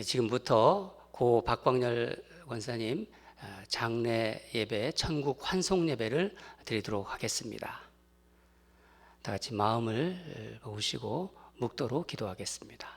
지금부터 고 박광열 권사님 장례 예배, 천국 환송 예배를 드리도록 하겠습니다. 다 같이 마음을 모으시고 묵도록 기도하겠습니다.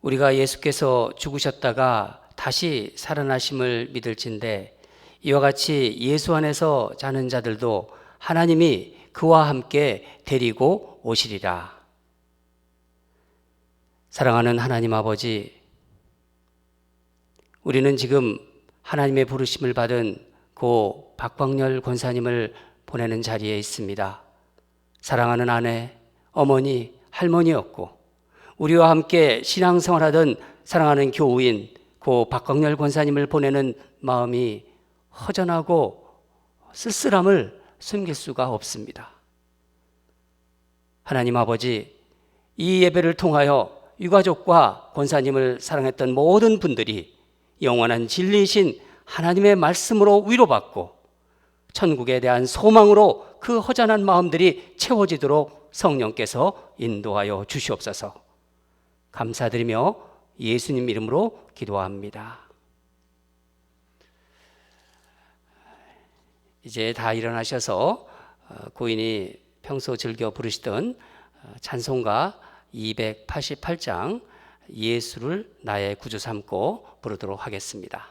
우리가 예수께서 죽으셨다가 다시 살아나심을 믿을진대 이와 같이 예수 안에서 자는 자들도 하나님이 그와 함께 데리고 오시리라. 사랑하는 하나님 아버지, 우리는 지금 하나님의 부르심을 받은 고 박광열 권사님을 보내는 자리에 있습니다. 사랑하는 아내, 어머니, 할머니였고 우리와 함께 신앙생활하던 사랑하는 교우인 고 박광열 권사님을 보내는 마음이 허전하고 쓸쓸함을 숨길 수가 없습니다. 하나님 아버지, 이 예배를 통하여 유가족과 권사님을 사랑했던 모든 분들이 영원한 진리이신 하나님의 말씀으로 위로받고 천국에 대한 소망으로 그 허전한 마음들이 채워지도록 성령께서 인도하여 주시옵소서. 감사드리며 예수님 이름으로 기도합니다. 이제 다 일어나셔서 고인이 평소 즐겨 부르시던 찬송가 288장 예수를 나의 구주 삼고 부르도록 하겠습니다.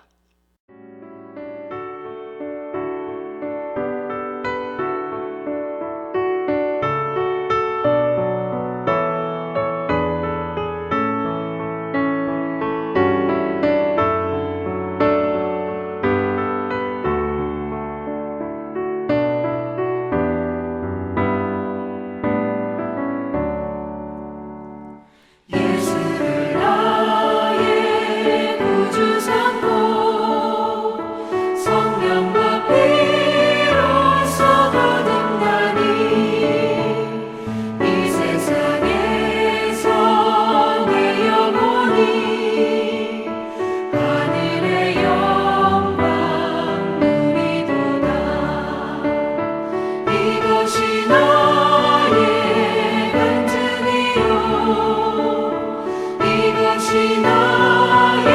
이것이 나의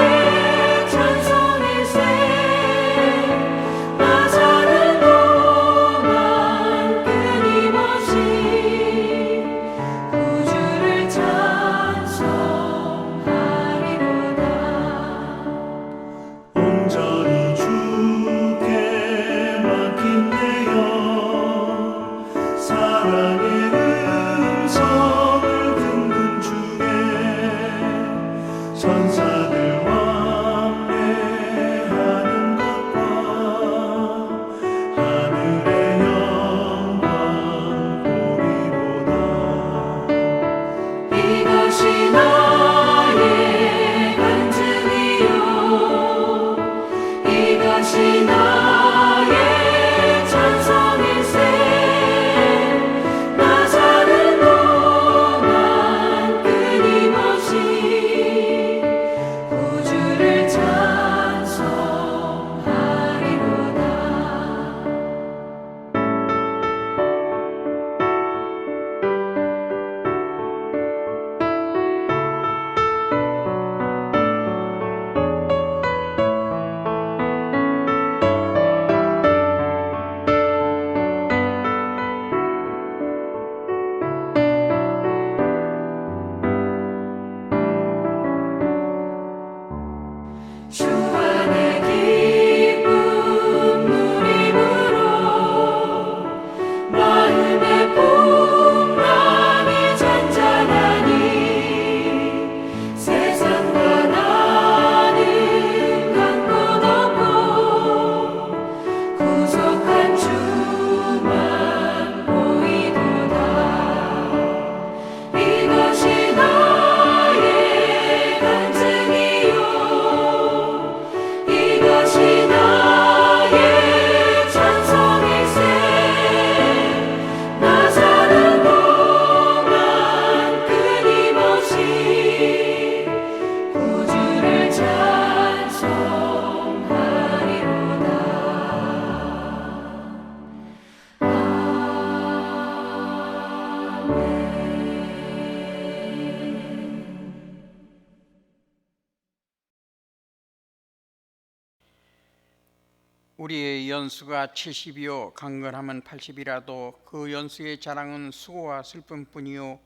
우리의 연수가 70이요 강건하면 80이라도 그 연수의 자랑은 수고와 슬픔뿐이요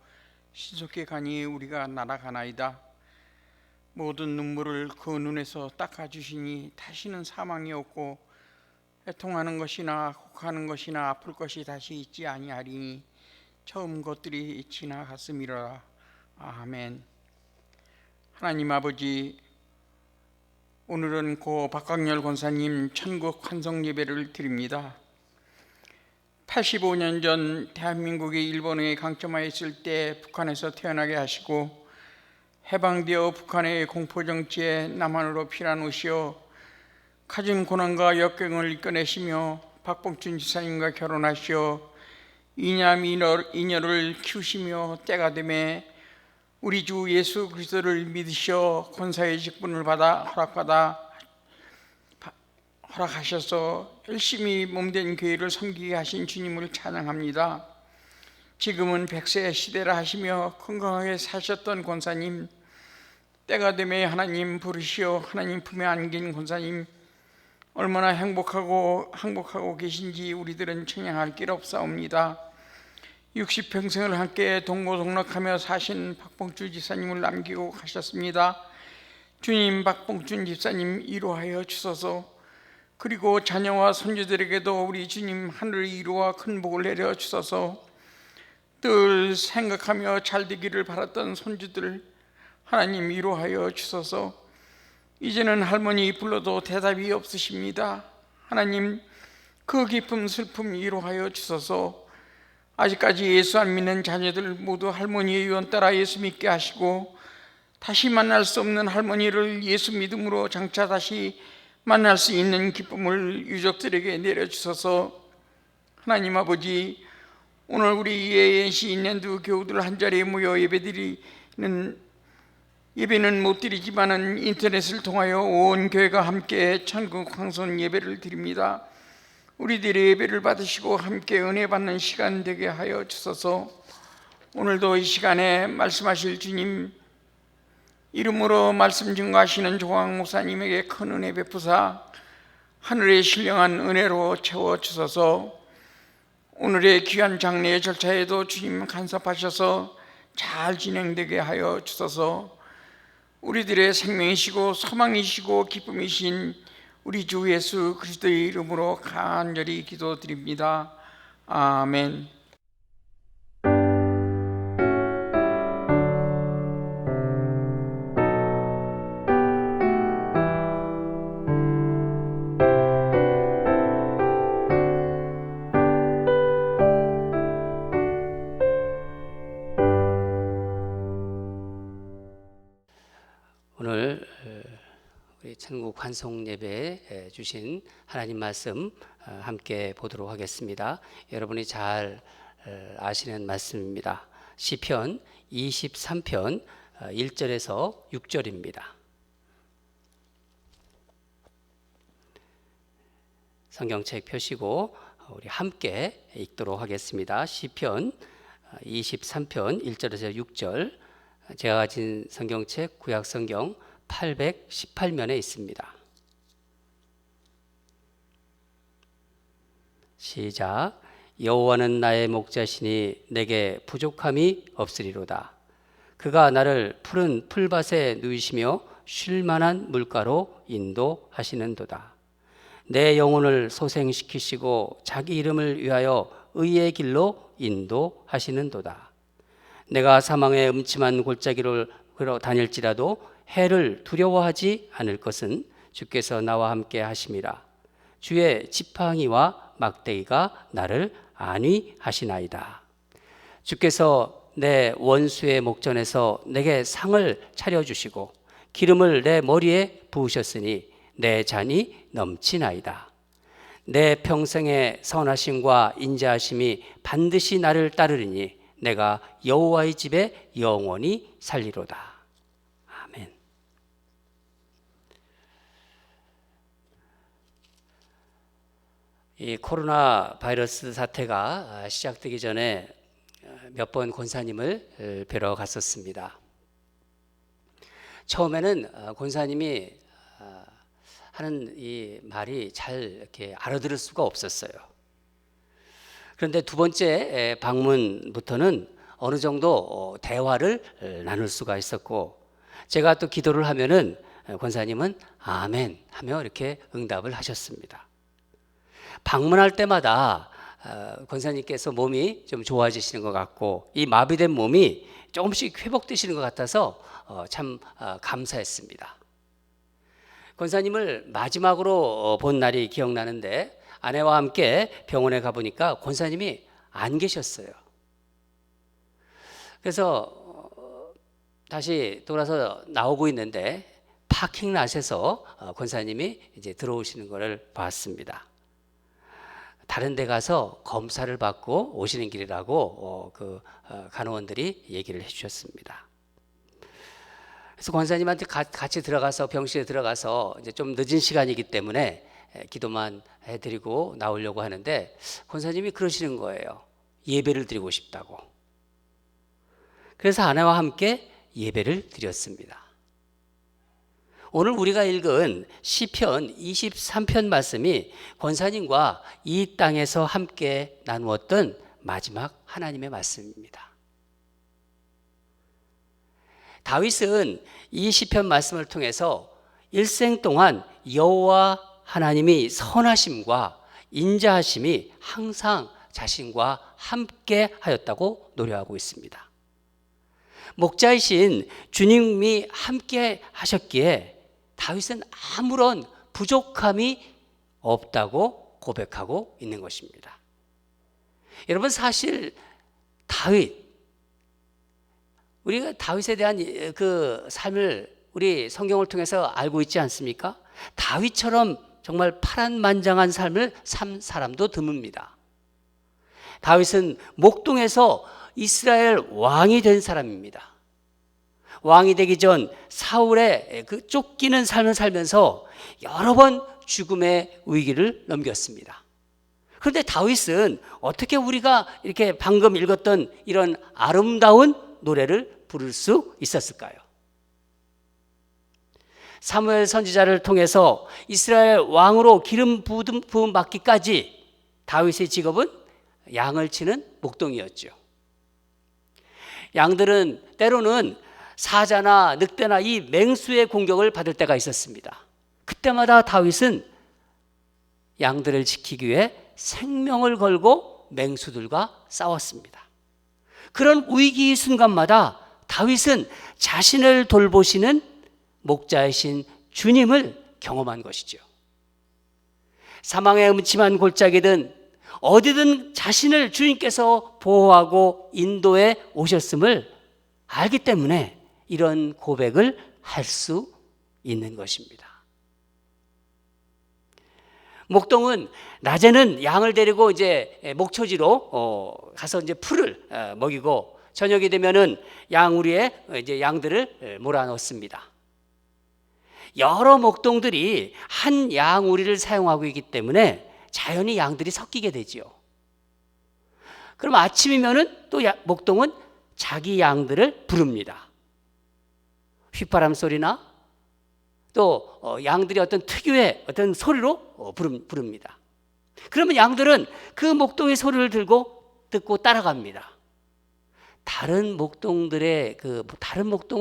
신속히 가니 우리가 날아가나이다. 모든 눈물을 그 눈에서 닦아주시니 다시는 사망이 없고 애통하는 것이나 혹하는 것이나 아플 것이 다시 있지 아니하리니 처음 것들이 지나갔음이라. 아멘. 하나님 아버지, 오늘은 고 박광열 권사님 천국 환송 예배를 드립니다. 85년 전 대한민국이 일본에 강점하여 있을 때 북한에서 태어나게 하시고 해방되어 북한의 공포정치에 남한으로 피난오시어 가진 고난과 역경을 이겨내시며 박봉춘 지사님과 결혼하시어 이남 이녀를 키우시며 때가 되매 우리 주 예수 그리스도를 믿으시어 권사의 직분을 허락하셔서 열심히 몸된 교회를 섬기게 하신 주님을 찬양합니다. 지금은 100세 시대라 하시며 건강하게 사셨던 권사님, 때가 되매 하나님 부르시어 하나님 품에 안긴 권사님, 얼마나 행복하고 계신지 우리들은 청량할 길 없사옵니다. 60평생을 함께 동고동락하며 사신 박봉춘 지사님을 남기고 가셨습니다. 주님, 박봉춘 집사님 위로하여 주소서. 그리고 자녀와 손주들에게도 우리 주님 하늘의 위로와 큰 복을 내려 주소서. 늘 생각하며 잘 되기를 바랐던 손주들 하나님 위로하여 주소서. 이제는 할머니 불러도 대답이 없으십니다. 하나님 그 기쁨 슬픔 위로하여 주소서. 아직까지 예수 안 믿는 자녀들 모두 할머니의 유언 따라 예수 믿게 하시고 다시 만날 수 없는 할머니를 예수 믿음으로 장차 다시 만날 수 있는 기쁨을 유족들에게 내려주셔서 하나님 아버지, 오늘 우리 예시 인랜드 교우들 한자리에 모여 예배는 못 드리지만은 인터넷을 통하여 온 교회가 함께 천국 황송 예배를 드립니다. 우리들의 예배를 받으시고 함께 은혜 받는 시간 되게 하여 주소서. 오늘도 이 시간에 말씀하실 주님 이름으로 말씀 증거하시는 조광 목사님에게 큰 은혜 베푸사 하늘의 신령한 은혜로 채워주소서. 오늘의 귀한 장례의 절차에도 주님 간섭하셔서 잘 진행되게 하여 주소서. 우리들의 생명이시고 소망이시고 기쁨이신 우리 주 예수 그리스도의 이름으로 간절히 기도드립니다. 아멘. 오늘 우리 천국 환송 예배에 주신 하나님 말씀 함께 보도록 하겠습니다. 여러분이 잘 아시는 말씀입니다. 시편 23편 1절에서 6절입니다. 성경책 펴시고 우리 함께 읽도록 하겠습니다. 시편 23편 1절에서 6절, 제가 가진 성경책 구약성경 818면에 있습니다. 시작. 여호와는 나의 목자시니 내게 부족함이 없으리로다. 그가 나를 푸른 풀밭에 누이시며 쉴만한 물가로 인도하시는도다. 내 영혼을 소생시키시고 자기 이름을 위하여 의의 길로 인도하시는도다. 내가 사망의 음침한 골짜기를 걸어 다닐지라도 해를 두려워하지 않을 것은 주께서 나와 함께 하심이라. 주의 지팡이와 막대기가 나를 안위하시나이다. 주께서 내 원수의 목전에서 내게 상을 차려주시고 기름을 내 머리에 부으셨으니 내 잔이 넘치나이다. 내 평생의 선하심과 인자하심이 반드시 나를 따르리니 내가 여호와의 집에 영원히 살리로다. 아멘. 이 코로나 바이러스 사태가 시작되기 전에 몇 번 권사님을 뵈러 갔었습니다. 처음에는 권사님이 하는 이 말이 잘 이렇게 알아들을 수가 없었어요. 그런데 두 번째 방문부터는 어느 정도 대화를 나눌 수가 있었고, 제가 또 기도를 하면은 권사님은 아멘 하며 이렇게 응답을 하셨습니다. 방문할 때마다 권사님께서 몸이 좀 좋아지시는 것 같고, 이 마비된 몸이 조금씩 회복되시는 것 같아서 참 감사했습니다. 권사님을 마지막으로 본 날이 기억나는데, 아내와 함께 병원에 가보니까 권사님이 안 계셨어요. 그래서 다시 돌아서 나오고 있는데 파킹랏에서 권사님이 이제 들어오시는 것을 봤습니다. 다른 데 가서 검사를 받고 오시는 길이라고 간호원들이 얘기를 해주셨습니다. 그래서 권사님한테 같이 들어가서 병실에 들어가서 이제 좀 늦은 시간이기 때문에 기도만 해드리고 나오려고 하는데, 권사님이 그러시는 거예요. 예배를 드리고 싶다고. 그래서 아내와 함께 예배를 드렸습니다. 오늘 우리가 읽은 시편 23편 말씀이 권사님과 이 땅에서 함께 나누었던 마지막 하나님의 말씀입니다. 다윗은 이 시편 말씀을 통해서 일생 동안 여호와 하나님이 선하심과 인자하심이 항상 자신과 함께 하였다고 노래하고 있습니다. 목자이신 주님이 함께 하셨기에 다윗은 아무런 부족함이 없다고 고백하고 있는 것입니다. 여러분, 사실 우리가 다윗에 대한 그 삶을 우리 성경을 통해서 알고 있지 않습니까? 다윗처럼 정말 파란만장한 삶을 산 사람도 드뭅니다. 다윗은 목동에서 이스라엘 왕이 된 사람입니다. 왕이 되기 전 사울의 그 쫓기는 삶을 살면서 여러 번 죽음의 위기를 넘겼습니다. 그런데 다윗은 어떻게 우리가 이렇게 방금 읽었던 이런 아름다운 노래를 부를 수 있었을까요? 사무엘 선지자를 통해서 이스라엘 왕으로 기름 부음 받기까지 다윗의 직업은 양을 치는 목동이었죠. 양들은 때로는 사자나 늑대나 이 맹수의 공격을 받을 때가 있었습니다. 그때마다 다윗은 양들을 지키기 위해 생명을 걸고 맹수들과 싸웠습니다. 그런 위기 순간마다 다윗은 자신을 돌보시는 목자이신 주님을 경험한 것이죠. 사망의 음침한 골짜기든 어디든 자신을 주님께서 보호하고 인도해 오셨음을 알기 때문에 이런 고백을 할 수 있는 것입니다. 목동은 낮에는 양을 데리고 이제 목초지로 가서 이제 풀을 먹이고, 저녁이 되면은 양우리에 이제 양들을 몰아넣습니다. 여러 목동들이 한 양우리를 사용하고 있기 때문에 자연히 양들이 섞이게 되지요. 그럼 아침이면은 또 목동은 자기 양들을 부릅니다. 휘파람 소리나 또 양들이 어떤 특유의 어떤 소리로 부릅니다. 그러면 양들은 그 목동의 소리를 듣고 따라갑니다. 다른 목동을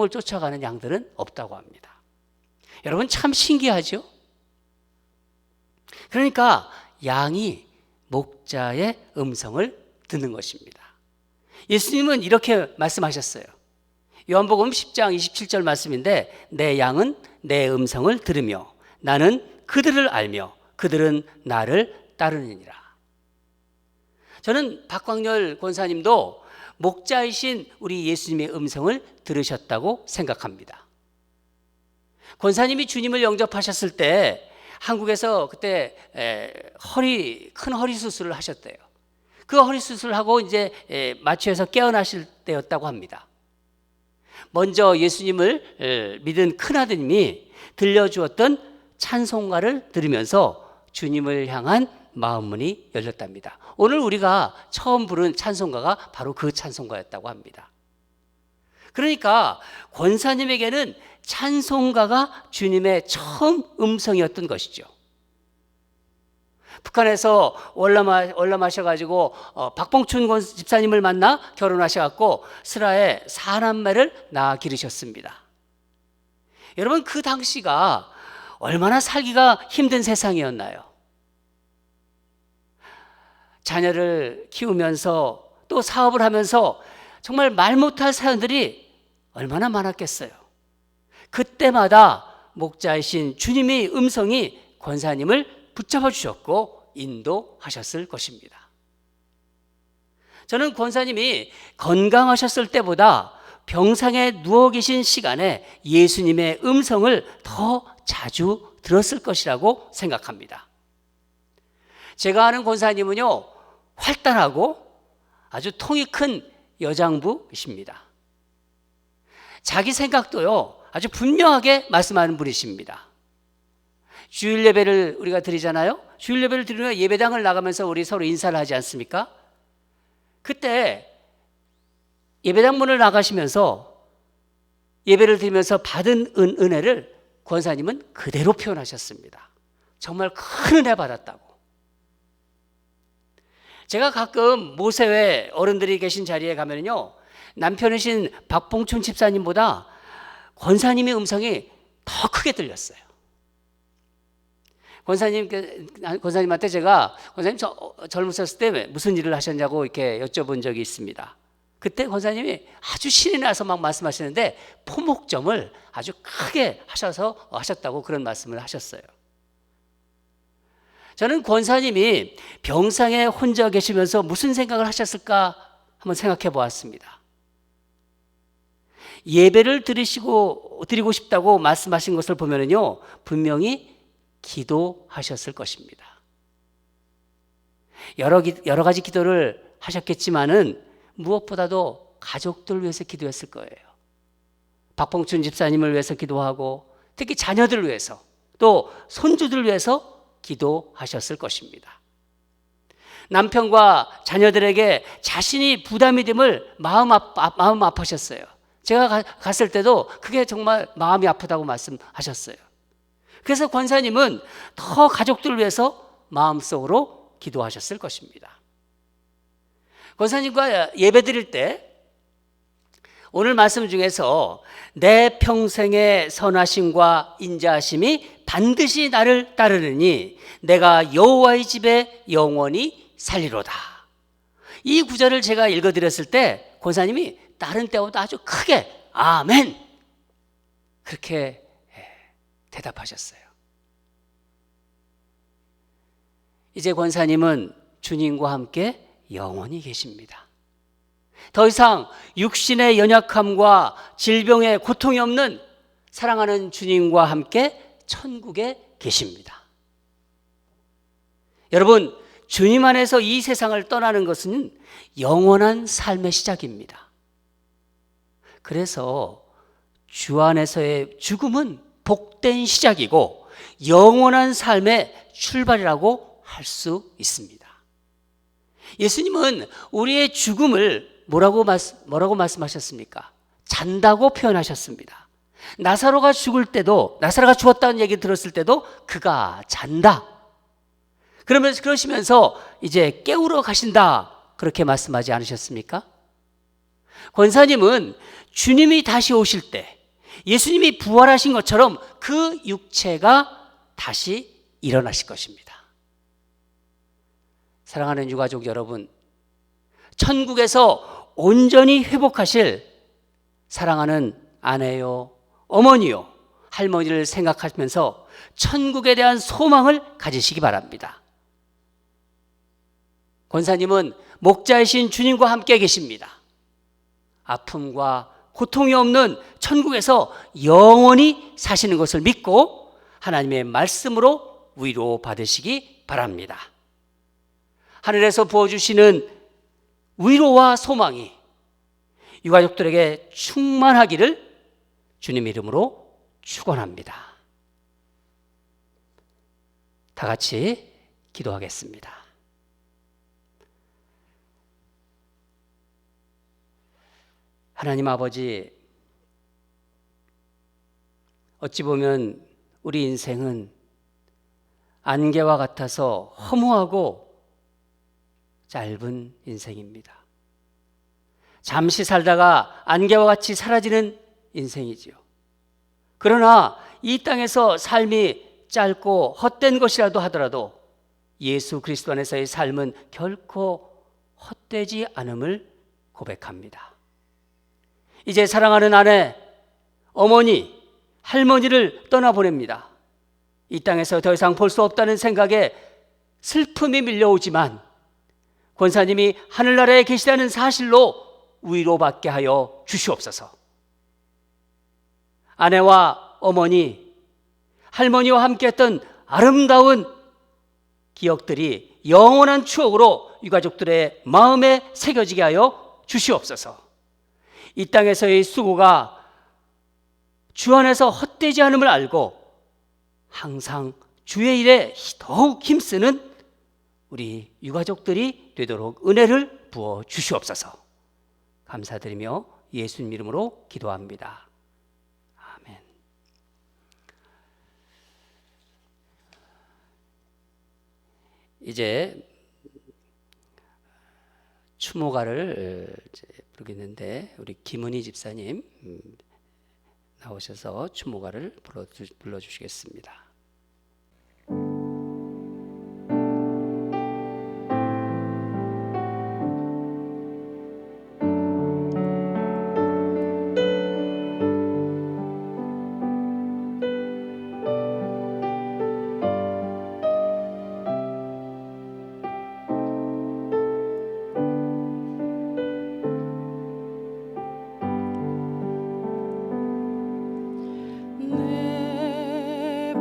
쫓아가는 양들은 없다고 합니다. 여러분, 참 신기하죠? 그러니까 양이 목자의 음성을 듣는 것입니다. 예수님은 이렇게 말씀하셨어요. 요한복음 10장 27절 말씀인데, 내 양은 내 음성을 들으며 나는 그들을 알며 그들은 나를 따르느니라. 저는 박광렬 권사님도 목자이신 우리 예수님의 음성을 들으셨다고 생각합니다. 권사님이 주님을 영접하셨을 때 한국에서 그때 큰 허리 수술을 하셨대요. 그 허리 수술을 하고 이제 마취해서 깨어나실 때였다고 합니다. 먼저 예수님을 믿은 큰아드님이 들려주었던 찬송가를 들으면서 주님을 향한 마음문이 열렸답니다. 오늘 우리가 처음 부른 찬송가가 바로 그 찬송가였다고 합니다. 그러니까 권사님에게는 찬송가가 주님의 처음 음성이었던 것이죠. 북한에서 월남하셔가지고 박봉춘 집사님을 만나 결혼하셔갖고 슬하에 4남매를 낳아 기르셨습니다. 여러분, 그 당시가 얼마나 살기가 힘든 세상이었나요? 자녀를 키우면서 또 사업을 하면서 정말 말 못할 사연들이 얼마나 많았겠어요. 그때마다 목자이신 주님의 음성이 권사님을 붙잡아 주셨고 인도하셨을 것입니다. 저는 권사님이 건강하셨을 때보다 병상에 누워 계신 시간에 예수님의 음성을 더 자주 들었을 것이라고 생각합니다. 제가 아는 권사님은요, 활달하고 아주 통이 큰 여장부이십니다. 자기 생각도요, 아주 분명하게 말씀하는 분이십니다. 주일 예배를 우리가 드리잖아요. 주일 예배를 드리면 예배당을 나가면서 우리 서로 인사를 하지 않습니까? 그때 예배당 문을 나가시면서 예배를 드리면서 받은 은혜를 권사님은 그대로 표현하셨습니다. 정말 큰 은혜 받았다고. 제가 가끔 모세회 어른들이 계신 자리에 가면요, 남편이신 박봉춘 집사님보다 권사님의 음성이 더 크게 들렸어요. 권사님한테 제가 권사님 젊으셨을 때 무슨 일을 하셨냐고 이렇게 여쭤본 적이 있습니다. 그때 권사님이 아주 신이 나서 막 말씀하시는데 포목점을 아주 크게 하셨다고 그런 말씀을 하셨어요. 저는 권사님이 병상에 혼자 계시면서 무슨 생각을 하셨을까 한번 생각해 보았습니다. 예배를 드리고 싶다고 말씀하신 것을 보면요, 분명히 기도하셨을 것입니다. 여러 가지 기도를 하셨겠지만은 무엇보다도 가족들 위해서 기도했을 거예요. 박봉춘 집사님을 위해서 기도하고 특히 자녀들을 위해서 또 손주들 위해서 기도하셨을 것입니다. 남편과 자녀들에게 자신이 부담이 됨을 마음 아파하셨어요. 제가 갔을 때도 그게 정말 마음이 아프다고 말씀하셨어요. 그래서 권사님은 더 가족들을 위해서 마음속으로 기도하셨을 것입니다. 권사님과 예배 드릴 때 오늘 말씀 중에서 내 평생의 선하심과 인자하심이 반드시 나를 따르느니 내가 여호와의 집에 영원히 살리로다. 이 구절을 제가 읽어드렸을 때 권사님이 다른 때보다 아주 크게 아멘 그렇게 대답하셨어요. 이제 권사님은 주님과 함께 영원히 계십니다. 더 이상 육신의 연약함과 질병의 고통이 없는 사랑하는 주님과 함께 천국에 계십니다. 여러분, 주님 안에서 이 세상을 떠나는 것은 영원한 삶의 시작입니다. 그래서 주 안에서의 죽음은 복된 시작이고 영원한 삶의 출발이라고 할 수 있습니다. 예수님은 우리의 죽음을 뭐라고 말씀하셨습니까? 잔다고 표현하셨습니다. 나사로가 죽었다는 얘기 들었을 때도 그가 잔다. 그러시면서 이제 깨우러 가신다. 그렇게 말씀하지 않으셨습니까? 권사님은 주님이 다시 오실 때 예수님이 부활하신 것처럼 그 육체가 다시 일어나실 것입니다. 사랑하는 유가족 여러분, 천국에서 온전히 회복하실 사랑하는 아내요, 어머니요, 할머니를 생각하면서 천국에 대한 소망을 가지시기 바랍니다. 권사님은 목자이신 주님과 함께 계십니다. 아픔과 고통이 없는 천국에서 영원히 사시는 것을 믿고 하나님의 말씀으로 위로받으시기 바랍니다. 하늘에서 부어주시는 위로와 소망이 유가족들에게 충만하기를 주님 이름으로 축원합니다. 다 같이 기도하겠습니다. 하나님 아버지, 어찌 보면 우리 인생은 안개와 같아서 허무하고 짧은 인생입니다. 잠시 살다가 안개와 같이 사라지는 인생이지요. 그러나 이 땅에서 삶이 짧고 헛된 것이라도 하더라도 예수 그리스도 안에서의 삶은 결코 헛되지 않음을 고백합니다. 이제 사랑하는 아내, 어머니, 할머니를 떠나보냅니다. 이 땅에서 더 이상 볼 수 없다는 생각에 슬픔이 밀려오지만 권사님이 하늘나라에 계시다는 사실로 위로받게 하여 주시옵소서. 아내와 어머니, 할머니와 함께했던 아름다운 기억들이 영원한 추억으로 유가족들의 마음에 새겨지게 하여 주시옵소서. 이 땅에서의 수고가 주 안에서 헛되지 않음을 알고 항상 주의 일에 더욱 힘쓰는 우리 유가족들이 되도록 은혜를 부어 주시옵소서. 감사드리며 예수님 이름으로 기도합니다. 아멘. 이제 추모가를 부르겠는데 우리 김은희 집사님 나오셔서 추모가를 불러주시겠습니다. 내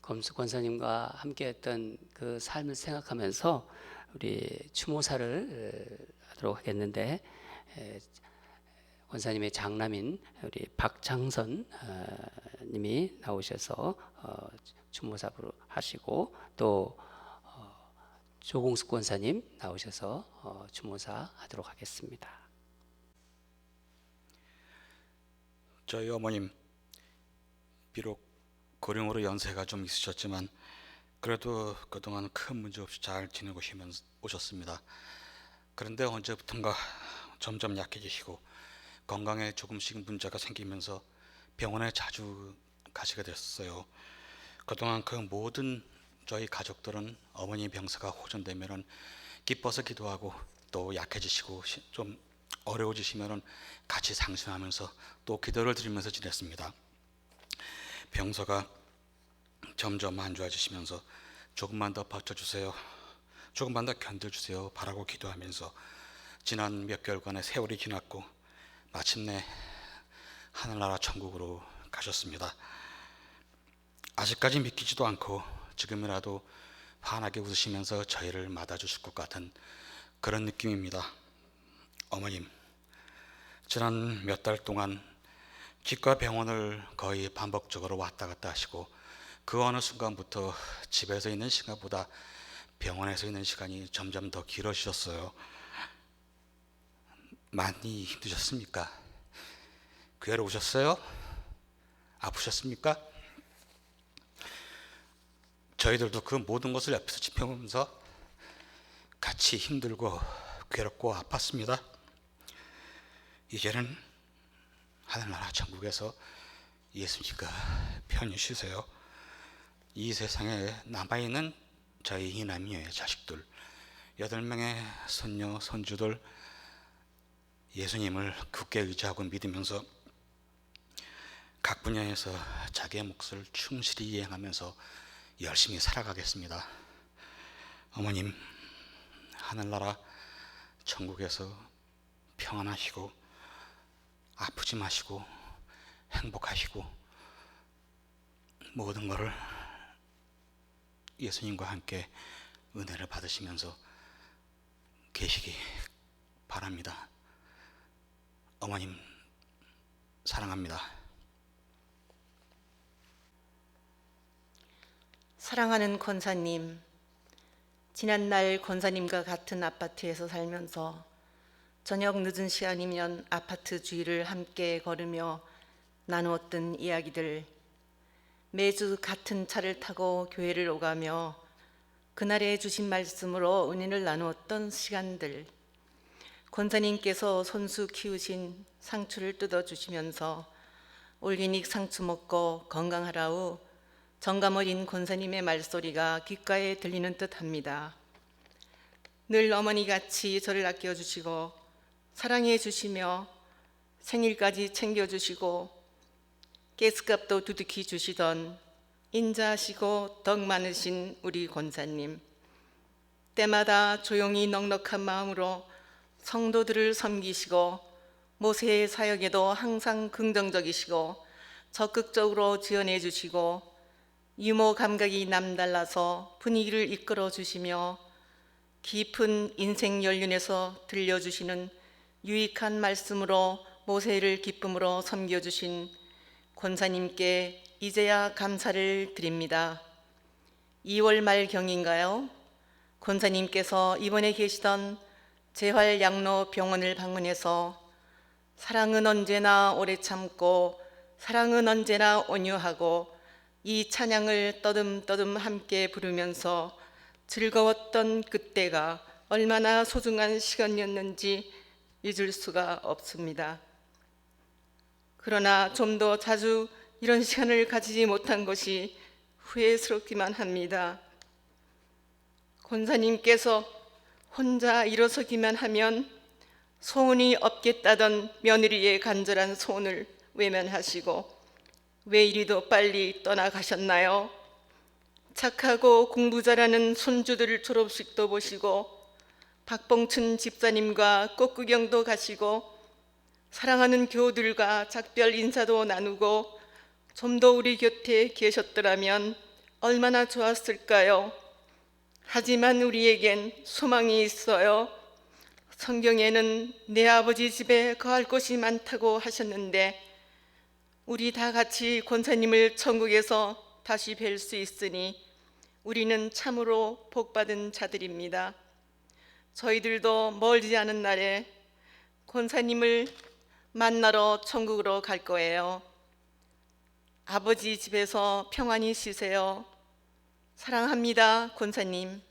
검수 권사님과 함께했던 그 삶을 생각하면서 우리 추모사를 하도록 하겠는데, 권사님의 장남인 우리 박창선 님이 나오셔서 추모사부를 하시고, 또 조공숙 권사님 나오셔서 추모사 하도록 하겠습니다. 저희 어머님, 비록 고령으로 연세가 좀 있으셨지만 그래도 그동안 큰 문제 없이 잘 지내고 오셨습니다. 그런데 언제부턴가 점점 약해지시고 건강에 조금씩 문제가 생기면서 병원에 자주 가시게 됐어요. 그동안 그 모든 저희 가족들은 어머니 병사가 호전되면은 기뻐서 기도하고, 또 약해지시고 좀 어려워지시면은 같이 상심하면서 또 기도를 드리면서 지냈습니다. 병서가 점점 안 좋아지시면서 조금만 더 버텨주세요, 조금만 더 견뎌주세요 바라고 기도하면서 지난 몇 개월간의 세월이 지났고 마침내 하늘나라 천국으로 가셨습니다. 아직까지 믿기지도 않고 지금이라도 환하게 웃으시면서 저희를 맞아주실 것 같은 그런 느낌입니다. 어머님, 지난 몇 달 동안 치과 병원을 거의 반복적으로 왔다 갔다 하시고, 그 어느 순간부터 집에서 있는 시간보다 병원에서 있는 시간이 점점 더 길어지셨어요. 많이 힘드셨습니까? 괴로우셨어요? 아프셨습니까? 저희들도 그 모든 것을 옆에서 지켜보면서 같이 힘들고 괴롭고 아팠습니다. 이제는 하늘나라 천국에서 예수님과 편히 쉬세요. 이 세상에 남아있는 저희 이남녀의 자식들 8명의 손녀 손주들 예수님을 굳게 의지하고 믿으면서 각 분야에서 자기의 몫을 충실히 이행하면서 열심히 살아가겠습니다. 어머님, 하늘나라 천국에서 평안하시고 아프지 마시고 행복하시고 모든 것을 예수님과 함께 은혜를 받으시면서 계시기 바랍니다. 어머님 사랑합니다. 사랑하는 권사님, 지난날 권사님과 같은 아파트에서 살면서 저녁 늦은 시간이면 아파트 주위를 함께 걸으며 나누었던 이야기들, 매주 같은 차를 타고 교회를 오가며 그날에 주신 말씀으로 은혜를 나누었던 시간들, 권사님께서 손수 키우신 상추를 뜯어주시면서 올게닉 상추 먹고 건강하라우 정감 어린 권사님의 말소리가 귓가에 들리는 듯합니다. 늘 어머니같이 저를 아껴주시고 사랑해 주시며 생일까지 챙겨주시고 가스값도 두둑히 주시던 인자하시고 덕 많으신 우리 권사님, 때마다 조용히 넉넉한 마음으로 성도들을 섬기시고 모세의 사역에도 항상 긍정적이시고 적극적으로 지원해 주시고 유머 감각이 남달라서 분위기를 이끌어 주시며 깊은 인생 연륜에서 들려주시는 유익한 말씀으로 모세를 기쁨으로 섬겨주신 권사님께 이제야 감사를 드립니다. 2월 말경인가요? 권사님께서 입원해 계시던 재활양로병원을 방문해서 사랑은 언제나 오래 참고 사랑은 언제나 온유하고 이 찬양을 떠듬떠듬 함께 부르면서 즐거웠던 그때가 얼마나 소중한 시간이었는지 잊을 수가 없습니다. 그러나 좀 더 자주 이런 시간을 가지지 못한 것이 후회스럽기만 합니다. 권사님께서 혼자 일어서기만 하면 소원이 없겠다던 며느리의 간절한 소원을 외면하시고 왜 이리도 빨리 떠나가셨나요? 착하고 공부 잘하는 손주들 졸업식도 보시고 박봉춘 집사님과 꽃구경도 가시고 사랑하는 교우들과 작별 인사도 나누고 좀 더 우리 곁에 계셨더라면 얼마나 좋았을까요? 하지만 우리에겐 소망이 있어요. 성경에는 내 아버지 집에 거할 곳이 많다고 하셨는데 우리 다 같이 권사님을 천국에서 다시 뵐 수 있으니 우리는 참으로 복받은 자들입니다. 저희들도 멀지 않은 날에 권사님을 만나러 천국으로 갈 거예요. 아버지 집에서 평안히 쉬세요. 사랑합니다, 권사님.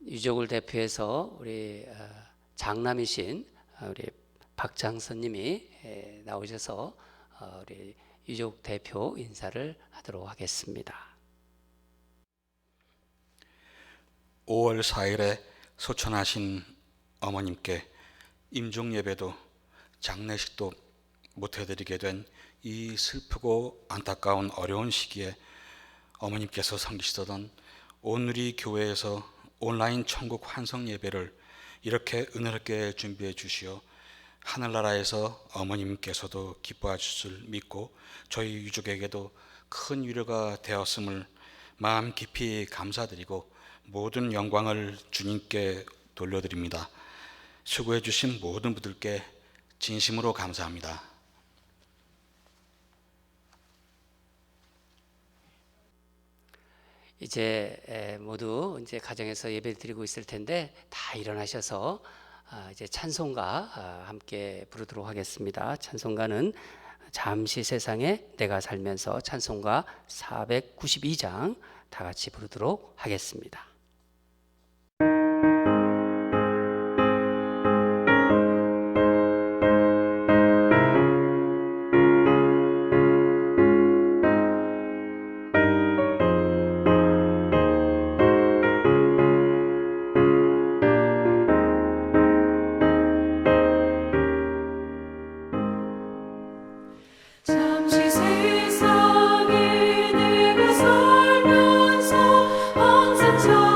유족을 대표해서 우리 장남이신 우리 박장선님이 나오셔서 우리 유족 대표 인사를 하도록 하겠습니다. 5월 4일에 소천하신 어머님께 임종 예배도 장례식도 못해드리게 된 이 슬프고 안타까운 어려운 시기에 어머님께서 섬기시던 온누리 교회에서 온라인 천국 환성 예배를 이렇게 은혜롭게 준비해 주시어 하늘나라에서 어머님께서도 기뻐하실 줄 믿고 저희 유족에게도 큰 위로가 되었음을 마음 깊이 감사드리고 모든 영광을 주님께 돌려드립니다. 수고해 주신 모든 분들께 진심으로 감사합니다. 이제 모두 이제 가정에서 예배를 드리고 있을 텐데 다 일어나셔서 이제 찬송가 함께 부르도록 하겠습니다. 찬송가는 잠시 세상에 내가 살면서 찬송가 492장 다 같이 부르도록 하겠습니다. 잠시 세상에 내가 살면서 항상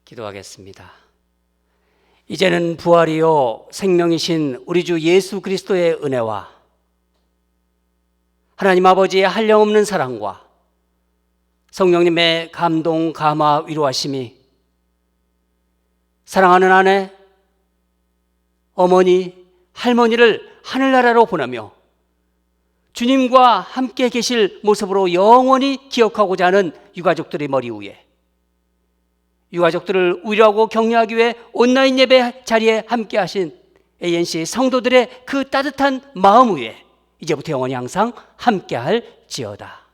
기도하겠습니다. 이제는 부활이요 생명이신 우리 주 예수 그리스도의 은혜와 하나님 아버지의 한량없는 사랑과 성령님의 감동, 감화, 위로하심이 사랑하는 아내, 어머니, 할머니를 하늘나라로 보내며 주님과 함께 계실 모습으로 영원히 기억하고자 하는 유가족들의 머리 위에, 유가족들을 위로하고 격려하기 위해 온라인 예배 자리에 함께 하신 ANC 성도들의 그 따뜻한 마음 위에 이제부터 영원히 항상 함께 할지어다.